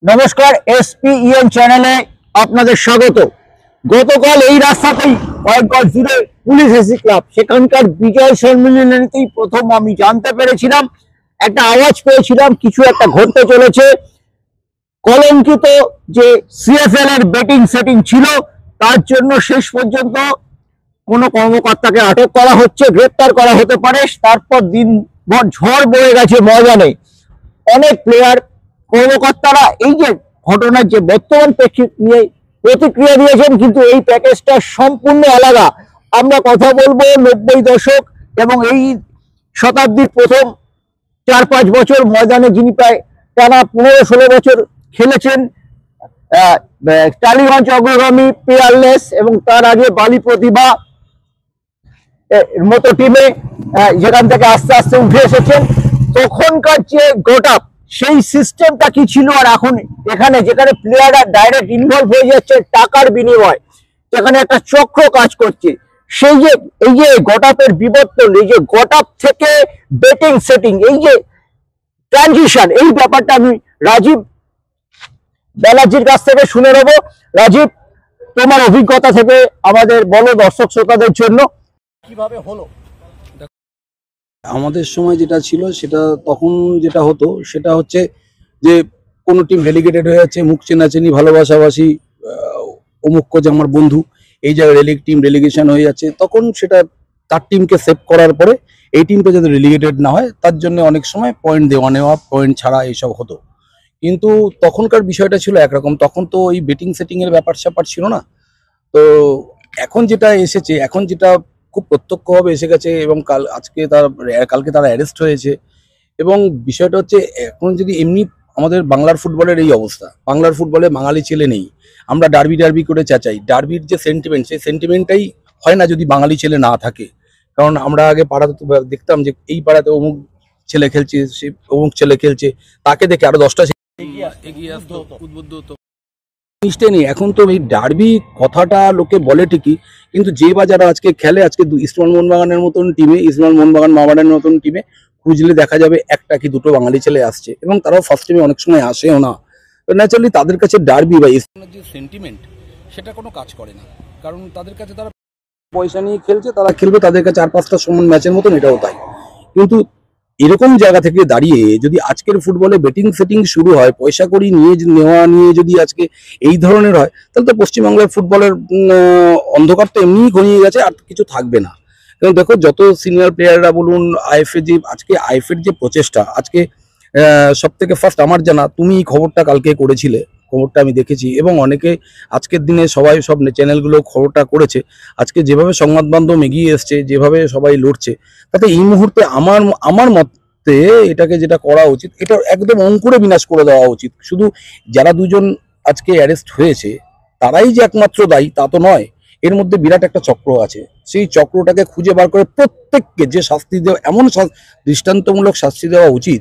নমস্কার, এসপিইএন চ্যানেলে আপনাদের স্বাগত। গতকাল এই রাস্তাতেই কয়েকবার জুড়ে পুলিশ এসি ক্লাব সেখানকার বিজয় সম্মেলনীতেই প্রথম আমি জানতে পেরেছিলাম, একটা আওয়াজ পেয়েছিলাম কিছু একটা ঘটতে চলেছে। কলঙ্কিত যে সিএফএল এর বেটিং সেটিং ছিল তার জন্য শেষ পর্যন্ত কোনো কর্মকর্তাকে আটক করা হচ্ছে, গ্রেপ্তার করা হতে পারে। তারপর দিনভর ঝড় বয়ে গেছে ময়দানে। অনেক প্লেয়ার, কর্মকর্তারা এই যে ঘটনার যে বর্তমান প্রেক্ষিত নিয়ে প্রতিক্রিয়া দিয়েছেন, কিন্তু এই প্যাকেজটা সম্পূর্ণ আলাদা। আমরা কথা বলবো 90 দশক এবং এই শতাব্দীর প্রথম 4-5 বছর ময়দানে যিনি প্রায় টানা 15-16 বছর খেলেছেন, টালিগঞ্জ অগ্রগামী, পিয়ারলেস এবং তার আগে বালি প্রতিভা মতো টিমে যেখান থেকে আস্তে আস্তে উঠে এসেছেন। তখনকার যে গোটাপ, সেই সিস্টেমটা কি ছিল, আর এখন এখানে যেখানে প্লেয়াররা ডাইরেক্ট ইনভলভ হয়ে যাচ্ছে টাকার বিনিময়, যেখানে একটা চক্র কাজ করছে, সেই যে এই যে গোটাপের বিবর্তন, এই যে গোটাপ থেকে বেটিং সেটিং, এই যে ট্রানজিশন, এই ব্যাপারটা আমি রাজীব ব্যানার্জির কাছ থেকে শুনে নেব। রাজীব, তোমার অভিজ্ঞতা থেকে আমাদের বলো দর্শক শ্রোতাদের জন্য কিভাবে হলো। আমাদের সময় যেটা ছিল সেটা তখন যেটা হতো সেটা হচ্ছে যে কোনো টিম রেলিগেটেড হয়ে যাচ্ছে, মুখ চেনাচেনি, ভালোবাসাবাসি, অমুক কোচ আমার বন্ধু, এই জায়গায় টিম রেলিগেশন হয়ে যাচ্ছে, তখন সেটা তার টিমকে সেভ করার পরে এই টিমটা যাতে রেলিগেটেড না হয় তার জন্য অনেক সময় পয়েন্ট দেওয়া নেওয়া, পয়েন্ট ছাড়া এইসব হতো। কিন্তু তখনকার বিষয়টা ছিল একরকম, তখন তো ওই বেটিং সেটিং এর ব্যাপার স্যাপার ছিল না। তো এখন যেটা এসেছে, এখন যেটা খুব প্রত্যক্ষভাবে এসে গেছে এবং কালকে তারা অ্যারেস্ট হয়েছে। এবং বিষয়টা হচ্ছে এখন যদি এমনি আমাদের বাংলার ফুটবলের এই অবস্থা, বাংলার ফুটবলে বাঙালি ছেলে নেই, আমরা ডার্বি করে চেঁচাই, ডার্বির যে সেন্টিমেন্ট, সেই সেন্টিমেন্টটাই হয় না যদি বাঙালি ছেলে না থাকে। কারণ আমরা আগে পাড়াতে দেখতাম যে এই পাড়াতে অমুক ছেলে খেলছে, সে অমুক ছেলে খেলছে, তাকে দেখে আরো 10টা এগিয়ে আসতো, উদ্বুদ্ধ হতো। জিনিসটাই নেই এখন। তো এই ডার্বি কথাটা লোকে বলে ঠিকই, কিন্তু যে বা যারা আজকে খেলে, আজকে ইস্টবেঙ্গল মোহনবাগানের মতন টিমে, ইস্টবেঙ্গল মোহনবাগান মাওবাড়ানের মতন টিমে খুঁজলে দেখা যাবে একটা কি দুটো বাঙালি ছেলে আসছে, এবং তারাও ফার্স্ট টিমে অনেক সময় আসেও না। তো ন্যাচারালি তাদের কাছে ডার্বি বা ইস্টবেঙ্গলের যে সেন্টিমেন্ট সেটা কোনো কাজ করে না, কারণ তাদের কাছে তারা পয়সা নিয়ে খেলছে, তারা খেলবে, তাদের কাছে 4-5টা সমান ম্যাচের মতন, এটাও তাই। কিন্তু এরকম জায়গা থেকে দাঁড়িয়ে যদি আজকের ফুটবলে বেটিং সেটিং শুরু হয়, পয়সা করি নেওয়া নিয়ে যদি আজকে এই ধরনের হয়, তাহলে তো পশ্চিমবাংলার ফুটবলের অন্ধকার তো এমনিই ঘনিয়ে গেছে, আর কিছু থাকবে না। কারণ দেখো, যত সিনিয়র প্লেয়াররা বলুন, আইএফএর যে প্রচেষ্টা, আজকে সব থেকে ফার্স্ট আমার জানা, তুমি এই খবরটা কালকে করেছিলে, খবরটা আমি দেখেছি, এবং অনেকে আজকের দিনে সবাই সব চ্যানেলগুলো খবরটা করেছে। আজকে যেভাবে সংবাদ মাধ্যম এগিয়ে এসছে, যেভাবে সবাই লড়ছে, তাতে এই মুহূর্তে আমার মতে এটাকে যেটা করা উচিত, এটা একদম অঙ্কুরে বিনাশ করে দেওয়া উচিত। শুধু যারা দুজন আজকে অ্যারেস্ট হয়েছে তারাই যে একমাত্র দায়ী তা তো নয়, এর মধ্যে বিরাট একটা চক্র আছে। সেই চক্রটাকে খুঁজে বার করে প্রত্যেককে যে শাস্তি দেওয়া, এমন দৃষ্টান্তমূলক শাস্তি দেওয়া উচিত,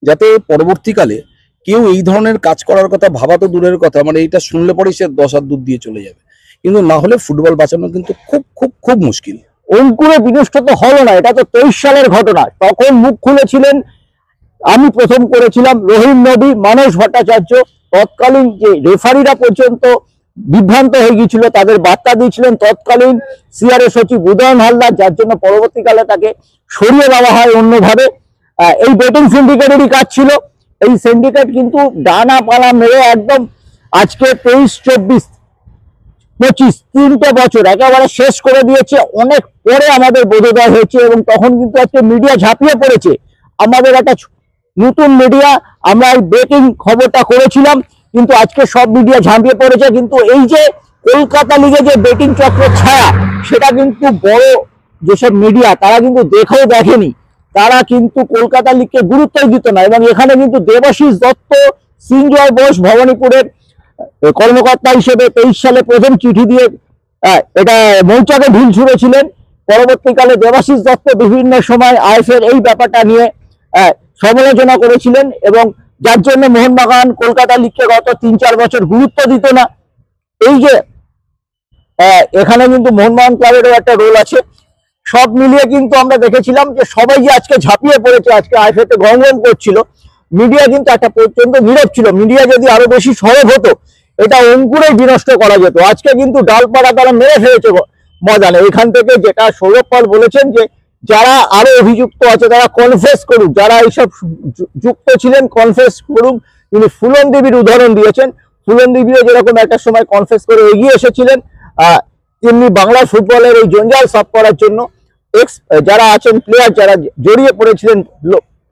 যাতে পরবর্তীকালে কেউ এই ধরনের কাজ করার কথা ভাবা তো দূরের কথা, মানে এইটা শুনলে পরে সে 10 হাত দূর দিয়ে চলে যাবে। কিন্তু না হলে ফুটবল বাঁচানো কিন্তু খুব খুব খুব মুশকিল। অঙ্কুরে বিনষ্ট তো হলো না, এটা তো 23 সালের ঘটনা। তখন মুখ খুলেছিলেন, আমি প্রথম করেছিলাম, রহিম নবী, মানস ভট্টাচার্য। তৎকালীন যে রেফারিরা পর্যন্ত বিভ্রান্ত হয়ে গিয়েছিল, তাদের বার্তা দিয়েছিলেন তৎকালীন সিআরএ সচিব উদয়ন হালদার, যার জন্য পরবর্তীকালে তাকে সরিয়ে দেওয়া হয় অন্যভাবে। এই বেটিং সিন্ডিকেটেরই কাজ ছিল। এই সিন্ডিকেট কিন্তু ডানা পালা মেরে একদম আজকে 23-24-25 3টে বছর একেবারে শেষ করে দিয়েছে। অনেক পরে আমাদের বোধোদয় হয়েছে, এবং তখন কিন্তু আজকে মিডিয়া ঝাঁপিয়ে পড়েছে। আমাদের একটা নতুন মিডিয়া, আমরা এই ব্রেকিং খবরটা করেছিলাম, কিন্তু আজকে সব মিডিয়া ঝাঁপিয়ে পড়েছে। কিন্তু এই যে কলকাতা লিগে যে বেটিং চক্রের ছায়া, সেটা কিন্তু বড় যেসব মিডিয়া তারা কিন্তু দেখেও দেখেনি, তারা কিন্তু কলকাতা লিগকে গুরুত্বই দিত না। এবং এখানে কিন্তু দেবাশিস দত্ত, সিঞ্জয় বোস ভবানীপুরের কর্মকর্তা হিসেবে 23 সালে প্রথম চিঠি দিয়ে এটা মৌচাকে ঢিল ছুঁড়েছিলেন। পরবর্তীকালে দেবাশিস দত্ত বিভিন্ন সময় আইএফএর এই ব্যাপারটা নিয়ে সমালোচনা করেছিলেন, এবং যার জন্য মোহনবাগান কলকাতা লিগকে গত 3-4 বছর গুরুত্ব দিত না। এই যে এখানে কিন্তু মোহনবাগান ক্লাবেরও একটা রোল আছে। সব মিলিয়ে কিন্তু আমরা দেখেছিলাম যে সবাই যে আজকে ঝাঁপিয়ে পড়েছে, আজকে আইএফএতে গঙ্গন করছিল, মিডিয়া কিন্তু একটা পর্যন্ত নীরব ছিল। মিডিয়া যদি আরো বেশি সরব হতো, এটা অঙ্কুরেই বিনষ্ট করা যেত। আজকে কিন্তু ডালপাড়া তারা মেরে ফেলেছে ময়দানে। এখান থেকে যেটা সৌরভ পাল বলেছেন যে যারা আরো অভিযুক্ত আছে তারা কনফেস করুক, যারা এইসব যুক্ত ছিলেন কনফেস করুক। তিনি ফুলন দেবীর উদাহরণ দিয়েছেন। ফুলন দেবীও যেরকম একটা সময় কনফেস করে এগিয়ে এসেছিলেন, তেমনি বাংলা ফুটবলের এই জঞ্জাল সাফ করার জন্য যারা আছেন প্লেয়ার, যারা জড়িয়ে পড়েছিলেন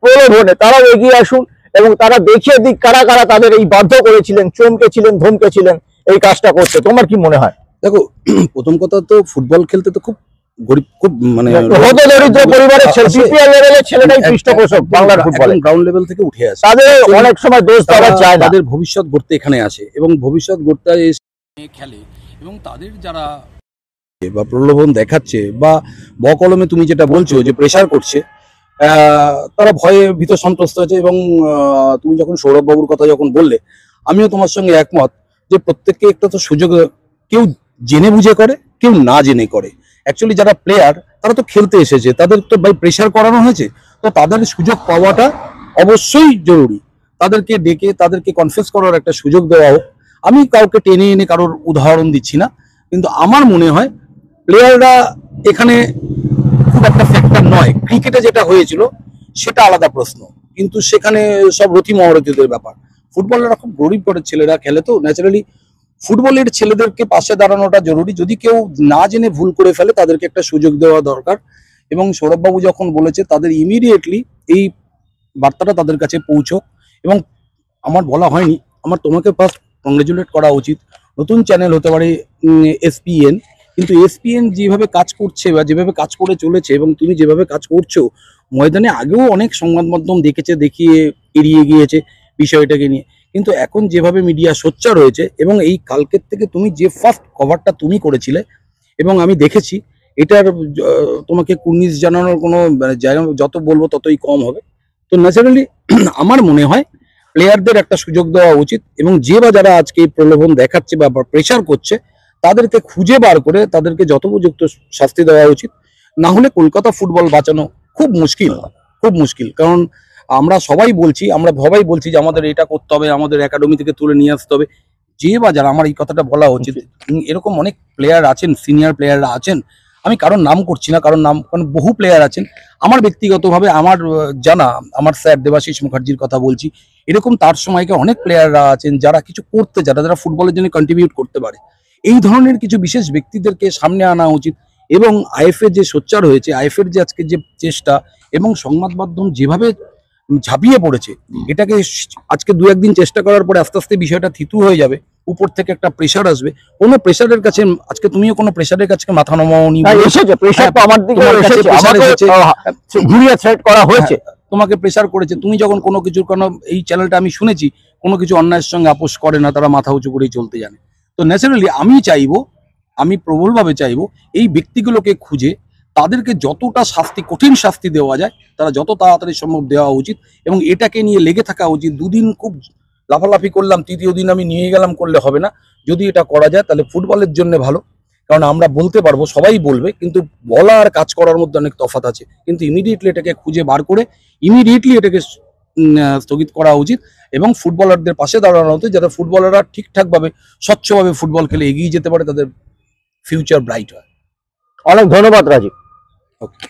প্রলোভনে, তারাও এগিয়ে আসুন এবং তারা দেখিয়ে দিক কারা কারা তাদের এই বাধ্য করেছিলেন, চমকেছিলেন, ধমকেছিলেন এই কাজটা করতে। তোমার কি মনে হয়? দেখো, প্রথম কথা তো ফুটবল খেলতে তো খুব গরিব, খুব মানে দরিদ্র পরিবারের ছেলে, বিপিএল লেভেলের ছেলেটাই পৃষ্ঠপোষক বাংলার ফুটবলে, গ্রাউন্ড লেভেল থেকে উঠে আসে। তাদের অনেক সময় দোষ দেওয়া চায় না। তাদের ভবিষ্যৎ গড়তে এখানে আসে এবং ভবিষ্যৎ গড়তে খেলে, এবং তাদের যারা বা প্রলোভন দেখাচ্ছে বা বকলমে তুমি যেটা বলছো যে প্রেসার করছে, তারা ভয়ে ভীত সন্ত্রস্ত হয়েছে। এবং তুমি যখন সৌরভ বাবুর কথা যখন বললে, আমিও তোমার সঙ্গে একমত যে প্রত্যেককে একটা তো সুযোগ, কেউ জেনে বুঝে করে, কেউ না জেনে করে। অ্যাকচুয়ালি যারা প্লেয়ার তারা তো খেলতে এসেছে, তাদের তো বাই প্রেসার করানো হয়েছে, তো তাদের সুযোগ পাওয়াটা অবশ্যই জরুরি। তাদেরকে ডেকে তাদেরকে কনফেস করার একটা সুযোগ দেওয়া হোক। আমি কাউকে টেনে এনে কারোর উদাহরণ দিচ্ছি না, কিন্তু আমার মনে হয় প্লেয়াররা এখানে খুব একটা ফ্যাক্টর নয়। ক্রিকেটে যেটা হয়েছিল সেটা আলাদা প্রশ্ন, কিন্তু সেখানে সব রথি মহারথীদের ব্যাপার। ফুটবলাররা খুব গরিব ঘরের ছেলেরা খেলে, তো ন্যাচারালি ফুটবলের ছেলেদেরকে পাশে দাঁড়ানোটা জরুরি। যদি কেউ না জেনে ভুল করে ফেলে তাদেরকে একটা সুযোগ দেওয়া দরকার। এবং সৌরভবাবু যখন বলেছে তাদের ইমিডিয়েটলি এই বার্তাটা তাদের কাছে পৌঁছক। এবং আমার বলা হয়নি, আমার তোমাকে ফার্স্ট কংগ্রেচুলেট করা উচিত। নতুন চ্যানেল হতে পারে এসপিএন, কিন্তু এসপিএন যেভাবে কাজ করছে বা যেভাবে কাজ করে চলেছে এবং তুমি যেভাবে কাজ করছো, ময়দানে আগেও অনেক সংবাদ মাধ্যম দেখেছে, দেখিয়ে এড়িয়ে গিয়েছে বিষয়টাকে নিয়ে। কিন্তু এখন যেভাবে মিডিয়া সোচ্চার হয়েছে, এবং এই কালকের থেকে তুমি যে ফার্স্ট কভারটা তুমি করেছিলে, এবং আমি দেখেছি এটার তোমাকে কুর্নিশ জানানোর কোনো জায়গা, যত বলবো ততই কম হবে। তো ন্যাচারালি আমার মনে হয় প্লেয়ারদের একটা সুযোগ দেওয়া উচিত, এবং যে বা যারা আজকে প্রলোভন দেখাচ্ছে বা প্রেশার করছে তাদেরকে খুঁজে বার করে তাদেরকে যথোপযুক্ত শাস্তি দেওয়া উচিত। না হলে কলকাতা ফুটবল বাঁচানো খুব মুশকিল, খুব মুশকিল। কারণ আমরা সবাই বলছি যে আমাদের এটা করতে হবে, আমাদের একাডেমি থেকে তুলে নিয়ে আসতে হবে। যে বা যারা, আমার এই কথাটা বলা উচিত, এরকম অনেক প্লেয়ার আছেন, সিনিয়র প্লেয়াররা আছেন, আমি কারণ নাম করছি না, কারণ বহু প্লেয়ার আছেন। আমার ব্যক্তিগতভাবে আমার জানা, আমার স্যার দেবাশিস মুখার্জির কথা বলছি, এরকম তার সময়কে অনেক প্লেয়াররা আছেন যারা কিছু করতে, যারা ফুটবলের জন্য কন্ট্রিবিউট করতে পারে। এই ধরনের কিছু বিশেষ ব্যক্তিদেরকে সামনে আনা উচিত। এবং আইএফএ যে সোচ্চার হয়েছে, আইএফএর যে আজকে যে চেষ্টা, এবং সংবাদ মাধ্যম যেভাবে ঝাঁপিয়ে পড়েছে, এটাকে আজকে দু একদিন চেষ্টা করার পরে আস্তে আস্তে বিষয়টা থিতু হয়ে যাবে। উপর থেকে একটা প্রেশার আসবে, কোনো প্রেশারের কাছে আজকে তুমিও কোনো প্রেশারের কাছে মাথা নামাওনি। এসেছে প্রেশার তো আমার দিকে এসেছে, আমাকে ঘুরিয়ে থ্রেট করা হয়েছে, তোমাকে প্রেশার করেছে। তুমি যখন কোনো কিছুর, কারণ এই চ্যানেলটা আমি শুনেছি কোনো কিছু অন্যায়ের সঙ্গে আপোষ করে না, তারা মাথা উঁচু করেই চলতে জানে। তো ন্যাচারালি আমি প্রবলভাবে চাইবো এই ব্যক্তিগুলোকে খুঁজে তাদেরকে যতটা শাস্তি, কঠিন শাস্তি দেওয়া যায়, তারা যত তাড়াতাড়ি সম্ভব দেওয়া উচিত। এবং এটাকে নিয়ে লেগে থাকা উচিত। দুদিন খুব লাফালাফি করলাম, তৃতীয় দিন আমি নিয়ে গেলাম করলে হবে না। যদি এটা করা যায় তাহলে ফুটবলের জন্য ভালো, কারণ আমরা বলতে পারবো, সবাই বলবে, কিন্তু বলা আর কাজ করার মধ্যে অনেক তফাৎ আছে। কিন্তু ইমিডিয়েটলি এটাকে খুঁজে বার করে ইমিডিয়েটলি এটাকে স্থগিত করা উচিত, এবং ফুটবলারদের পাশে দাঁড়ানো উচিত, যাতে ফুটবলাররা ঠিকঠাকভাবে স্বচ্ছভাবে ফুটবল খেলে এগিয়ে যেতে পারে, তাদের ফিউচার ব্রাইট হয়। অনেক ধন্যবাদ রাজীব। ওকে।